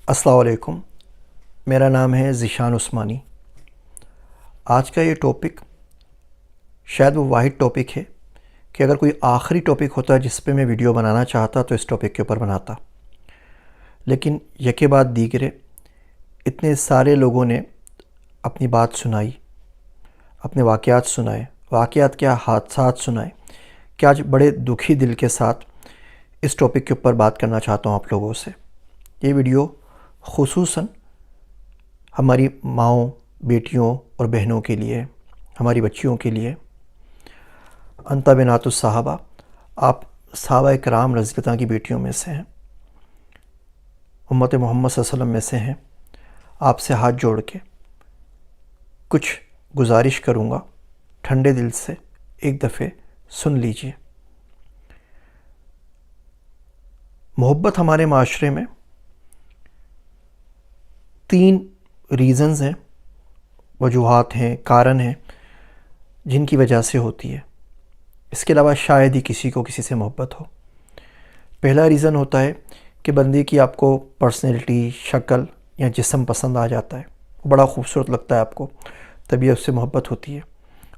السلام علیکم، میرا نام ہے ذیشان عثمانی۔ آج کا یہ ٹاپک شاید وہ واحد ٹاپک ہے کہ اگر کوئی آخری ٹاپک ہوتا جس پہ میں ویڈیو بنانا چاہتا تو اس ٹاپک کے اوپر بناتا، لیکن یکے بعد دیگرے اتنے سارے لوگوں نے اپنی بات سنائی، اپنے واقعات سنائے، واقعات کیا حادثات سنائے کہ آج بڑے دکھی دل کے ساتھ اس ٹاپک کے اوپر بات کرنا چاہتا ہوں آپ لوگوں سے۔ یہ ویڈیو خصوصاً ہماری ماؤں، بیٹیوں اور بہنوں کے لیے، ہماری بچیوں کے لیے۔ انت بنات الصحابہ، آپ صحابہ کرام رضی اللہ عنہ کی بیٹیوں میں سے ہیں، امت محمد صلی اللہ علیہ وسلم میں سے ہیں۔ آپ سے ہاتھ جوڑ کے کچھ گزارش کروں گا، ٹھنڈے دل سے ایک دفعہ سن لیجئے۔ محبت ہمارے معاشرے میں 3 ریزنز ہیں، وجوہات ہیں، کارن ہیں جن کی وجہ سے ہوتی ہے۔ اس کے علاوہ شاید ہی کسی کو کسی سے محبت ہو۔ پہلا ریزن ہوتا ہے کہ بندے کی آپ کو پرسنالٹی، شکل یا جسم پسند آ جاتا ہے، وہ بڑا خوبصورت لگتا ہے آپ کو، تبھی اس سے محبت ہوتی ہے۔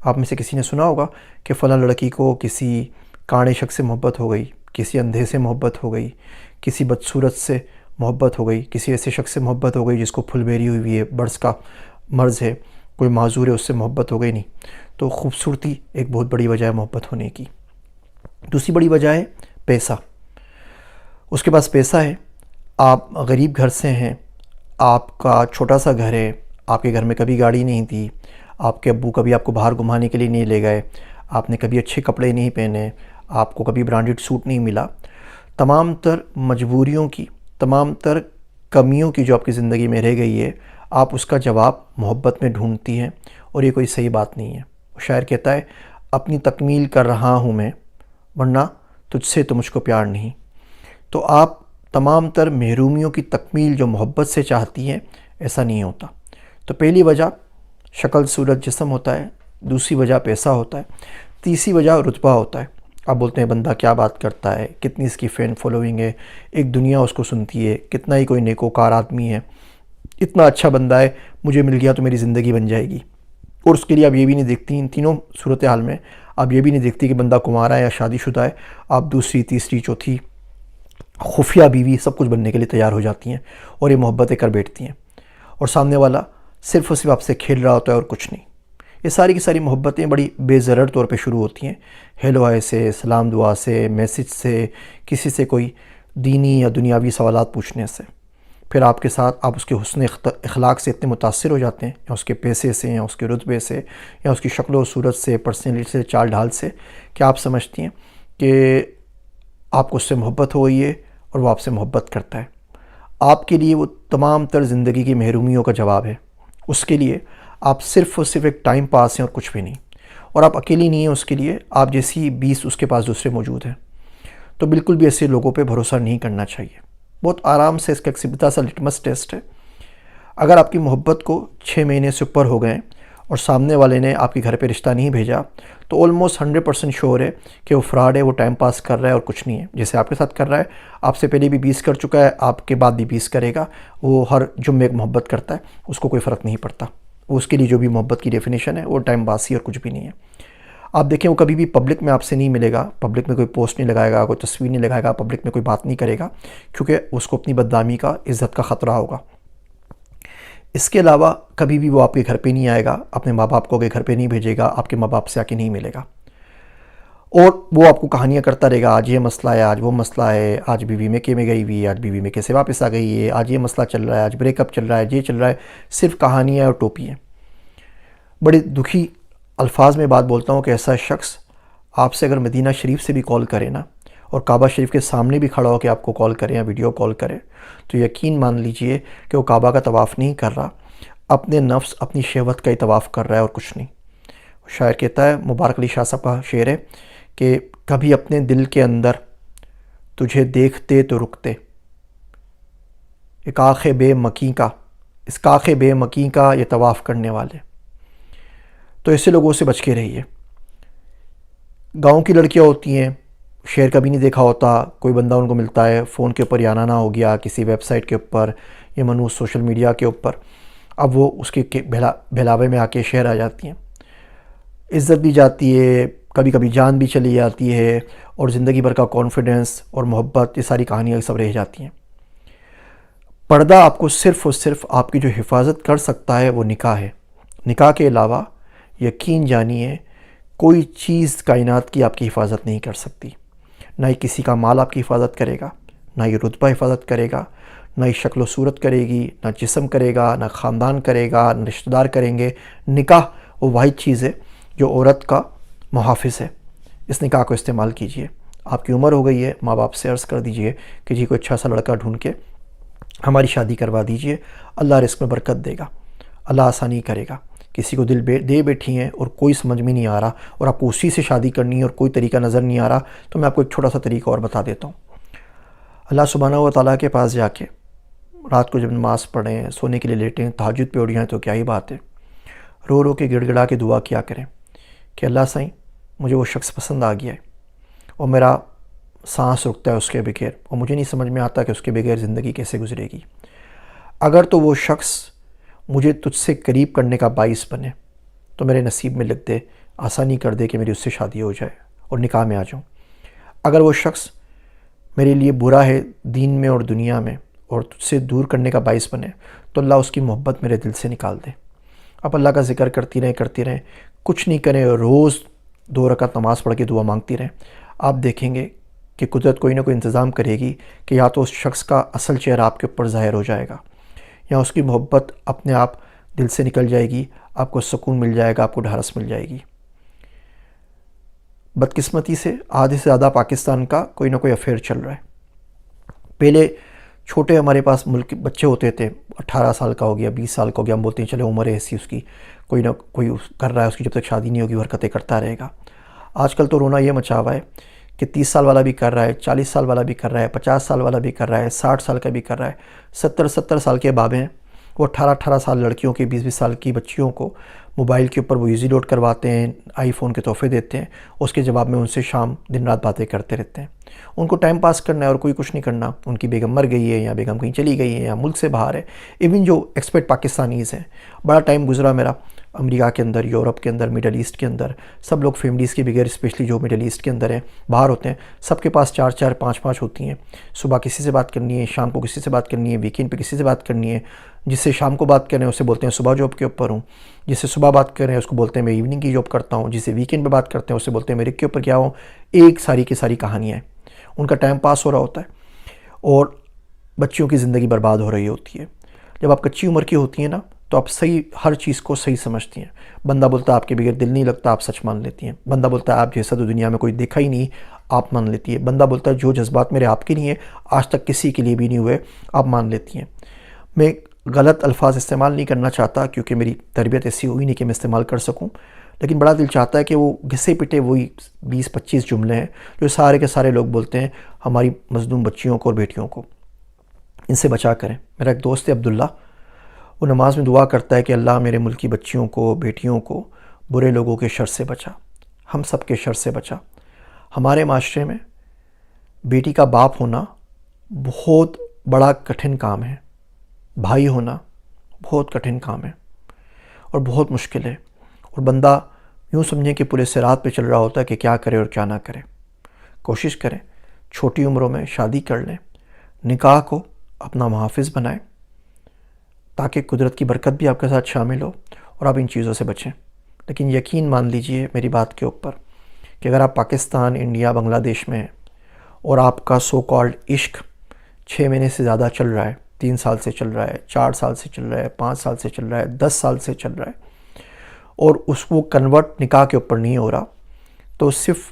آپ میں سے کسی نے سنا ہوگا کہ فلاں لڑکی کو کسی کاڑے شخص سے محبت ہو گئی، کسی اندھے سے محبت ہو گئی، کسی بدصورت سے محبت ہو گئی، کسی ایسے شخص سے محبت ہو گئی جس کو پھل بیری ہوئی ہے، برس کا مرض ہے، کوئی معذور ہے، اس سے محبت ہو گئی نہیں۔ تو خوبصورتی ایک بہت بڑی وجہ ہے محبت ہونے کی۔ دوسری بڑی وجہ ہے پیسہ۔ اس کے پاس پیسہ ہے، آپ غریب گھر سے ہیں، آپ کا چھوٹا سا گھر ہے، آپ کے گھر میں کبھی گاڑی نہیں تھی، آپ کے ابو کبھی آپ کو باہر گھمانے کے لیے نہیں لے گئے، آپ نے کبھی اچھے کپڑے نہیں پہنے، آپ کو کبھی برانڈڈ سوٹ نہیں ملا۔ تمام تر مجبوریوں کی، تمام تر کمیوں کی جو آپ کی زندگی میں رہ گئی ہے، آپ اس کا جواب محبت میں ڈھونڈتی ہیں، اور یہ کوئی صحیح بات نہیں ہے۔ شاعر کہتا ہے، اپنی تکمیل کر رہا ہوں میں، ورنہ تجھ سے تو مجھ کو پیار نہیں۔ تو آپ تمام تر محرومیوں کی تکمیل جو محبت سے چاہتی ہیں، ایسا نہیں ہوتا۔ تو پہلی وجہ شکل، صورت، جسم ہوتا ہے، دوسری وجہ پیسہ ہوتا ہے، تیسری وجہ رتبہ ہوتا ہے۔ آپ بولتے ہیں بندہ کیا بات کرتا ہے، کتنی اس کی فین فالوئنگ ہے، ایک دنیا اس کو سنتی ہے، کتنا ہی کوئی نیکوکار آدمی ہے، اتنا اچھا بندہ ہے، مجھے مل گیا تو میری زندگی بن جائے گی۔ اور اس کے لیے آپ یہ بھی نہیں دیکھتی، ان تینوں صورتحال میں آپ یہ بھی نہیں دیکھتی کہ بندہ کنوارا ہے یا شادی شدہ ہے، آپ دوسری، تیسری، چوتھی خفیہ بیوی سب کچھ بننے کے لیے تیار ہو جاتی ہیں، اور یہ محبتیں کر بیٹھتی ہیں، اور سامنے والا صرف اور صرف آپ سے کھیل رہا ہوتا ہے اور کچھ نہیں۔ یہ ساری کی ساری محبتیں بڑی بے ضرر طور پہ شروع ہوتی ہیں، ہیلو ہائے سے، سلام دعا سے، میسج سے، کسی سے کوئی دینی یا دنیاوی سوالات پوچھنے سے۔ پھر آپ کے ساتھ آپ اس کے حسن اخلاق سے اتنے متاثر ہو جاتے ہیں، یا اس کے پیسے سے، یا اس کے رتبے سے، یا اس کی شکل و صورت سے، پرسنالٹی سے، چال ڈھال سے، کہ آپ سمجھتی ہیں کہ آپ کو اس سے محبت ہو گئی ہے اور وہ آپ سے محبت کرتا ہے۔ آپ کے لیے وہ تمام تر زندگی کی محرومیوں کا جواب ہے۔ اس کے لیے آپ صرف اور صرف ایک ٹائم پاس ہیں اور کچھ بھی نہیں، اور آپ اکیلی نہیں ہیں اس کے لیے، آپ جیسی 20 اس کے پاس دوسرے موجود ہیں۔ تو بالکل بھی ایسے لوگوں پہ بھروسہ نہیں کرنا چاہیے۔ بہت آرام سے اس کا ایک سمپل سا لٹمس ٹیسٹ ہے۔ اگر آپ کی محبت کو 6 مہینے سے اوپر ہو گئے اور سامنے والے نے آپ کے گھر پہ رشتہ نہیں بھیجا، تو آلموسٹ 100% شور ہے کہ وہ فراڈ ہے، وہ ٹائم پاس کر رہا ہے اور کچھ نہیں ہے۔ جیسے آپ کے ساتھ کر رہا ہے، آپ سے پہلے بھی 20 کر چکا ہے، آپ کے بعد بھی 20 کرے گا۔ وہ ہر جمعے ایک محبت کرتا ہے، اس کو کوئی فرق نہیں پڑتا۔ وہ اس کے لیے جو بھی محبت کی ڈیفینیشن ہے وہ ٹائم پاس ہی اور کچھ بھی نہیں ہے۔ آپ دیکھیں، وہ کبھی بھی پبلک میں آپ سے نہیں ملے گا، پبلک میں کوئی پوسٹ نہیں لگائے گا، کوئی تصویر نہیں لگائے گا، پبلک میں کوئی بات نہیں کرے گا، کیونکہ اس کو اپنی بدنامی کا، عزت کا خطرہ ہوگا۔ اس کے علاوہ کبھی بھی وہ آپ کے گھر پہ نہیں آئے گا، اپنے ماں باپ کو کے گھر پہ نہیں بھیجے گا، آپ کے ماں باپ سے آ کے نہیں ملے گا، اور وہ آپ کو کہانیاں کرتا رہے گا، آج یہ مسئلہ ہے، آج وہ مسئلہ ہے، آج بیوی میں میں گئی ہوئی ہے، آج بیوی میں کیسے واپس آ گئی ہے، آج یہ مسئلہ چل رہا ہے، آج بریک اپ چل رہا ہے، یہ چل رہا ہے، صرف کہانیاں اور ٹوپی ہیں۔ بڑے دکھی الفاظ میں بات بولتا ہوں کہ ایسا شخص آپ سے اگر مدینہ شریف سے بھی کال کرے نا، اور کعبہ شریف کے سامنے بھی کھڑا ہو کے آپ کو کال کرے یا ویڈیو کال کرے، تو یقین مان لیجئے کہ وہ کعبہ کا طواف نہیں کر رہا، اپنے نفس، اپنی شہوت کا ہی طواف کر رہا ہے اور کچھ نہیں۔ شاعر کہتا ہے، مبارک علی شاہ صاحب کا شعر ہے کہ کبھی اپنے دل کے اندر تجھے دیکھتے تو رکتے، ایک آنخ بے مکیں کا، اس کاخ بے مکیں کا یہ طواف کرنے والے۔ تو ایسے لوگوں سے بچ کے رہیے۔ گاؤں کی لڑکیاں ہوتی ہیں، شعر کبھی نہیں دیکھا ہوتا، کوئی بندہ ان کو ملتا ہے، فون کے اوپر یہ آنا نہ ہو گیا، کسی ویب سائٹ کے اوپر یا منوس سوشل میڈیا کے اوپر، اب وہ اس کے بہلاوے میں آ کے شعر آ جاتی ہیں، عزت بھی جاتی ہے، کبھی کبھی جان بھی چلی جاتی ہے، اور زندگی بھر کا کانفیڈنس اور محبت، یہ ساری کہانیاں سب رہ جاتی ہیں۔ پردہ آپ کو صرف اور صرف آپ کی جو حفاظت کر سکتا ہے وہ نکاح ہے۔ نکاح کے علاوہ یقین جانیے کوئی چیز کائنات کی آپ کی حفاظت نہیں کر سکتی۔ نہ ہی کسی کا مال آپ کی حفاظت کرے گا، نہ ہی رتبہ حفاظت کرے گا، نہ ہی شکل و صورت کرے گی، نہ جسم کرے گا، نہ خاندان کرے گا، نہ رشتہ دار کریں گے۔ نکاح وہ واحد چیز ہے جو عورت کا محافظ ہے۔ اس نکاح کو استعمال کیجئے۔ آپ کی عمر ہو گئی ہے، ماں باپ سے عرض کر دیجئے کہ جی کوئی اچھا سا لڑکا ڈھونڈ کے ہماری شادی کروا دیجئے، اللہ رزق میں برکت دے گا، اللہ آسانی کرے گا۔ کسی کو دل دے بیٹھی ہیں اور کوئی سمجھ میں نہیں آ رہا اور آپ کو اسی سے شادی کرنی ہے اور کوئی طریقہ نظر نہیں آ رہا، تو میں آپ کو ایک چھوٹا سا طریقہ اور بتا دیتا ہوں۔ اللہ سبحانہ و تعالیٰ کے پاس جا کے رات کو جب نماز پڑھیں، سونے کے لیے لیٹیں، تہجد پہ اٹھ جائیں تو کیا ہی بات ہے، رو رو کے گڑ گڑا کے دعا کیا کریں کہ اللہ سائیں مجھے وہ شخص پسند آ گیا ہے اور میرا سانس رکتا ہے اس کے بغیر، اور مجھے نہیں سمجھ میں آتا کہ اس کے بغیر زندگی کیسے گزرے گی۔ اگر تو وہ شخص مجھے تجھ سے قریب کرنے کا باعث بنے تو میرے نصیب میں لکھ دے، آسانی کر دے کہ میری اس سے شادی ہو جائے اور نکاح میں آ جاؤں۔ اگر وہ شخص میرے لیے برا ہے دین میں اور دنیا میں اور تجھ سے دور کرنے کا باعث بنے تو اللہ اس کی محبت میرے دل سے نکال دے۔ آپ اللہ کا ذکر کرتی رہیں، کچھ نہیں کریں، روز 2 رکعت نماز پڑھ کے دعا مانگتی رہیں، آپ دیکھیں گے کہ قدرت کوئی نہ کوئی انتظام کرے گی کہ یا تو اس شخص کا اصل چہرہ آپ کے اوپر ظاہر ہو جائے گا، یا اس کی محبت اپنے آپ دل سے نکل جائے گی، آپ کو سکون مل جائے گا، آپ کو ڈھارس مل جائے گی۔ بدقسمتی سے آدھے سے زیادہ پاکستان کا کوئی نہ کوئی افیئر چل رہا ہے۔ پہلے چھوٹے ہمارے پاس ملک بچے ہوتے تھے، 18 سال کا ہو گیا، 20 سال کا ہو گیا، ہم بولتے ہیں چلے عمر ایسی اس کی، کوئی نہ کوئی کر رہا ہے، اس کی جب تک شادی نہیں ہوگی حرکتیں کرتا رہے گا۔ آج کل تو رونا یہ مچا ہوا ہے کہ 30 سال والا بھی کر رہا ہے، 40 سال والا بھی کر رہا ہے، 50 سال والا بھی کر رہا ہے، 60 سال کا بھی کر رہا ہے، 70 سال کے بابے ہیں، وہ 18 سال لڑکیوں کی، 20 سال کی بچیوں کو موبائل کے اوپر وہ ایزی لوڈ کرواتے ہیں، آئی فون کے تحفے دیتے ہیں، اس کے جواب میں ان سے شام دن رات باتیں کرتے رہتے ہیں۔ ان کو ٹائم پاس کرنا ہے اور کوئی کچھ نہیں کرنا، ان کی بیگم مر گئی ہے یا بیگم کہیں چلی گئی ہے یا ملک سے باہر ہے۔ ایون جو ایکسپیٹ پاکستانیز ہیں، بڑا ٹائم گزرا میرا امریکہ کے اندر، یورپ کے اندر، مڈل ایسٹ کے اندر، سب لوگ فیملیز کے بغیر، اسپیشلی جو مڈل ایسٹ کے اندر ہیں، باہر ہوتے ہیں، سب کے پاس 4 5 ہوتی ہیں۔ صبح کسی سے بات کرنی ہے، شام کو کسی سے بات کرنی ہے، ویکینڈ پہ کسی سے بات کرنی ہے۔ جس سے شام کو بات کریں اسے بولتے ہیں صبح جاب کے اوپر ہوں، جس سے صبح بات کریں اس کو بولتے ہیں میں ایوننگ کی جاب کرتا ہوں، جس سے ویکینڈ پہ بات کرتے ہیں اسے بولتے ہیں میرے کے اوپر کیا ہوں۔ ایک ساری کی ساری کہانیاں ہیں، ان کا ٹائم پاس ہو رہا ہوتا ہے اور بچیوں کی زندگی برباد ہو رہی ہوتی ہے۔ جب آپ کچی عمر کی ہوتی ہیں نا تو آپ صحیح ہر چیز کو صحیح سمجھتی ہیں۔ بندہ بولتا ہے آپ کے بغیر دل نہیں لگتا، آپ سچ مان لیتی ہیں۔ بندہ بولتا ہے آپ جیسا تو دنیا میں کوئی دیکھا ہی نہیں، آپ مان لیتی ہے۔ بندہ بولتا ہے جو جذبات میرے آپ کے نہیں ہیں، آج تک کسی کے لیے بھی نہیں ہوئے، آپ مان لیتی ہیں۔ میں غلط الفاظ استعمال نہیں کرنا چاہتا کیونکہ میری تربیت ایسی ہوئی نہیں کہ میں استعمال کر سکوں، لیکن بڑا دل چاہتا ہے کہ وہ گھسے پٹے وہی 20 25 جملے ہیں جو سارے کے سارے لوگ بولتے ہیں ہماری مظلوم بچیوں کو اور بیٹیوں کو، ان سے بچا کریں۔ میرا ایک دوست ہے عبداللہ، وہ نماز میں دعا کرتا ہے کہ اللہ میرے ملک کی بچیوں کو، بیٹیوں کو برے لوگوں کے شر سے بچا، ہم سب کے شر سے بچا۔ ہمارے معاشرے میں بیٹی کا باپ ہونا بہت بڑا کٹھن کام ہے، بھائی ہونا بہت کٹھن کام ہے اور بہت مشکل ہے، اور بندہ یوں سمجھیں کہ پورے صراط پہ چل رہا ہوتا ہے کہ کیا کرے اور کیا نہ کرے۔ کوشش کریں چھوٹی عمروں میں شادی کر لیں، نکاح کو اپنا محافظ بنائیں تاکہ قدرت کی برکت بھی آپ کے ساتھ شامل ہو اور آپ ان چیزوں سے بچیں۔ لیکن یقین مان لیجئے میری بات کے اوپر کہ اگر آپ پاکستان، انڈیا، بنگلہ دیش میں ہیں اور آپ کا سو کالڈ عشق 6 مہینے سے زیادہ چل رہا ہے، 3 سال سے چل رہا ہے، 4 سال سے چل رہا ہے، 5 سال سے چل رہا ہے، 10 سال سے چل رہا ہے، اور اس کو کنورٹ نکاح کے اوپر نہیں ہو رہا، تو صرف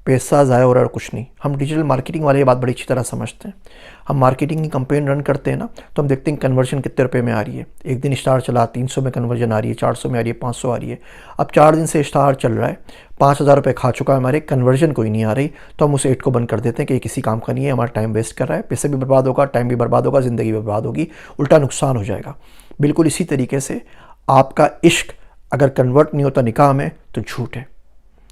پیسہ ضائع ہو رہا ہے اور کچھ نہیں۔ ہم ڈیجیٹل مارکیٹنگ والے یہ بات بڑی اچھی طرح سمجھتے ہیں۔ ہم مارکیٹنگ کی کمپین رن کرتے ہیں نا تو ہم دیکھتے ہیں کنورژن کتنے روپے میں آ رہی ہے۔ ایک دن اسٹار چلا 300 میں کنورژن آ رہی ہے، 400 میں آ رہی ہے، 500 آ رہی ہے۔ اب 4 دن سے اسٹار چل رہا ہے، 5000 روپے کھا چکا ہے ہمارے، کنورژن کوئی نہیں آ رہی، تو ہم اس ایڈ کو بند کر دیتے ہیں کہ یہ کسی کام کا نہیں ہے، ہمارا ٹائم ویسٹ کر رہا ہے، پیسے بھی برباد ہوگا، ٹائم بھی برباد ہوگا، زندگی بھی برباد ہوگی، الٹا نقصان ہو جائے گا۔ بالکل اسی طریقے سے آپ کا عشق اگر کنورٹ نہیں ہوتا نکاح میں تو جھوٹ ہے۔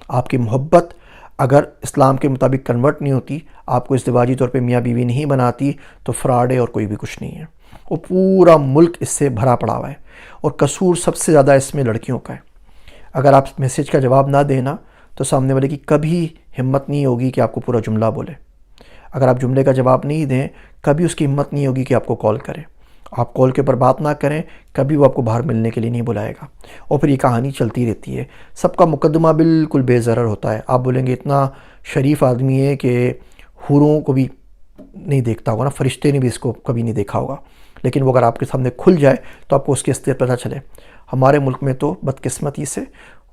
آپ کی محبت اگر اسلام کے مطابق کنورٹ نہیں ہوتی، آپ کو ازدواجی طور پہ میاں بیوی نہیں بناتی، تو فراڈ ہے اور کوئی بھی کچھ نہیں ہے۔ وہ پورا ملک اس سے بھرا پڑا ہوا ہے، اور قصور سب سے زیادہ اس میں لڑکیوں کا ہے۔ اگر آپ میسیج کا جواب نہ دینا تو سامنے والے کی کبھی ہمت نہیں ہوگی کہ آپ کو پورا جملہ بولے۔ اگر آپ جملے کا جواب نہیں دیں، کبھی اس کی ہمت نہیں ہوگی کہ آپ کو کال کرے۔ آپ کال کے اوپر بات نہ کریں، کبھی وہ آپ کو باہر ملنے کے لیے نہیں بلائے گا، اور پھر یہ کہانی چلتی رہتی ہے۔ سب کا مقدمہ بالکل بے ضرر ہوتا ہے۔ آپ بولیں گے اتنا شریف آدمی ہے کہ حوروں کو بھی نہیں دیکھتا ہوگا نا، فرشتے نے بھی اس کو کبھی نہیں دیکھا ہوگا، لیکن وہ اگر آپ کے سامنے کھل جائے تو آپ کو اس کی اصلیت پتہ چلے۔ ہمارے ملک میں تو بدقسمتی سے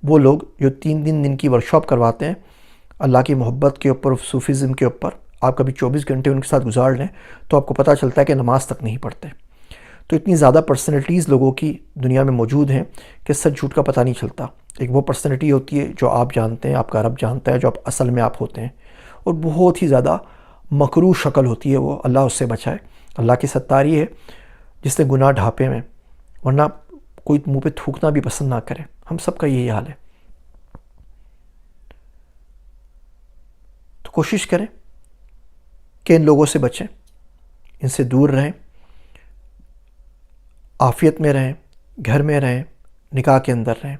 وہ لوگ جو 3 دن کی ورکشاپ کرواتے ہیں اللہ کی محبت کے اوپر، صوفیزم کے اوپر، آپ کبھی 24 گھنٹے ان کے ساتھ گزار لیں تو آپ کو پتہ چلتا ہے کہ نماز تک نہیں پڑھتے۔ تو اتنی زیادہ پرسنلٹیز لوگوں کی دنیا میں موجود ہیں کہ سچ جھوٹ کا پتہ نہیں چلتا۔ ایک وہ پرسنلٹی ہوتی ہے جو آپ جانتے ہیں، آپ کا رب جانتا ہے، جو آپ اصل میں آپ ہوتے ہیں، اور بہت ہی زیادہ مکروہ شکل ہوتی ہے وہ، اللہ اس سے بچائے۔ اللہ کی ستاری ہے جس نے گناہ ڈھانپے میں، ورنہ کوئی منہ پہ تھوکنا بھی پسند نہ کرے۔ ہم سب کا یہی حال ہے۔ تو کوشش کریں کہ ان لوگوں سے بچیں، ان سے دور رہیں، عافیت میں رہیں، گھر میں رہیں، نکاح کے اندر رہیں۔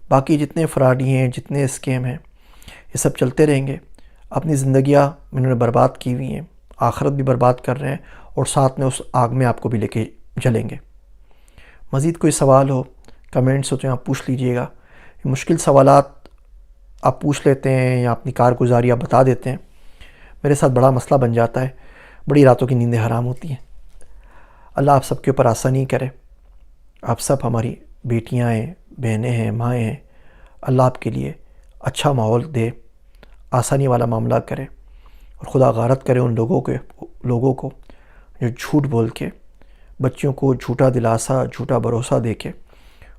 باقی جتنے فراڈی ہیں، جتنے اسکیم ہیں، یہ سب چلتے رہیں گے۔ اپنی زندگیاں انہوں نے برباد کی ہوئی ہیں، آخرت بھی برباد کر رہے ہیں، اور ساتھ میں اس آگ میں آپ کو بھی لے کے جلیں گے۔ مزید کوئی سوال ہو، کمنٹس ہو تو آپ پوچھ لیجئے گا۔ یہ مشکل سوالات آپ پوچھ لیتے ہیں یا اپنی کارگزاری آپ بتا دیتے ہیں، میرے ساتھ بڑا مسئلہ بن جاتا ہے، بڑی راتوں کی نیندیں حرام ہوتی ہیں۔ اللہ آپ سب کے اوپر آسانی کرے۔ آپ سب ہماری بیٹیاں ہیں، بہنیں ہیں، مائیں ہیں۔ اللہ آپ کے لیے اچھا ماحول دے، آسانی والا معاملہ کرے، اور خدا غارت کرے ان لوگوں کو جو جھوٹ بول کے بچیوں کو جھوٹا دلاسا، جھوٹا بھروسہ دے کے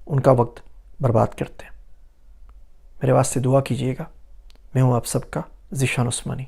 ان کا وقت برباد کرتے ہیں۔ میرے واسطے دعا کیجیے گا۔ میں ہوں آپ سب کا ذیشان عثمانی۔